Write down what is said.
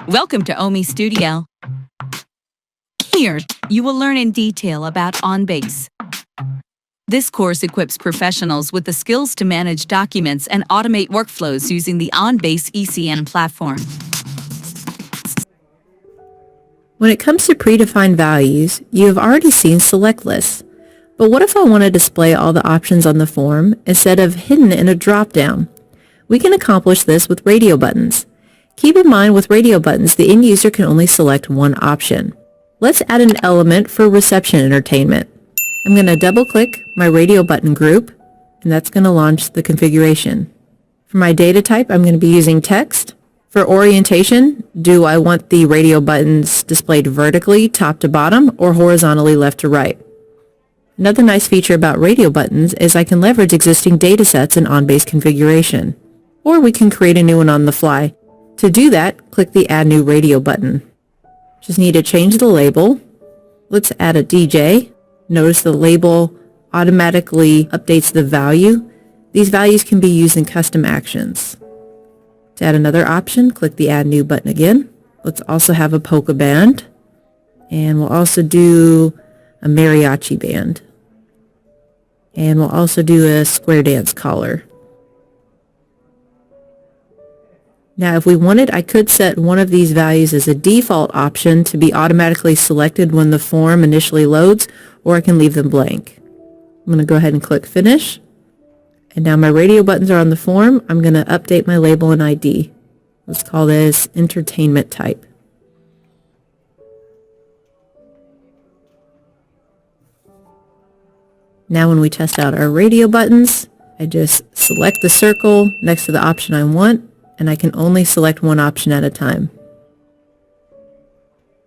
Welcome to Omi-Studio. Here, you will learn in detail about ONBASE. This course equips professionals with the skills to manage documents and automate workflows using the ONBASE ECM platform. When it comes to predefined values, you have already seen select lists. But what if I want to display all the options on the form instead of hidden in a drop-down? We can accomplish this with radio buttons. Keep in mind with radio buttons, the end user can only select one option. Let's add an element for reception entertainment. I'm going to double-click my radio button group, and that's going to launch the configuration. For my data type, I'm going to be using text. For orientation, do I want the radio buttons displayed vertically, top to bottom, or horizontally, left to right? Another nice feature about radio buttons is I can leverage existing datasets in ONBASE configuration, or we can create a new one on the fly. To do that, click the Add New Radio button. Just need to change the label. Let's add a DJ. Notice the label automatically updates the value. These values can be used in custom actions. To add another option, click the Add New button again. Let's also have a polka band, and we'll also do a mariachi band. And we'll also do a square dance collar. Now, if we wanted, I could set one of these values as a default option to be automatically selected when the form initially loads, or I can leave them blank. I'm going to go ahead and click Finish. And now my radio buttons are on the form. I'm going to update my label and ID. Let's call this Entertainment Type. Now when we test out our radio buttons, I just select the circle next to the option I want, and I can only select one option at a time.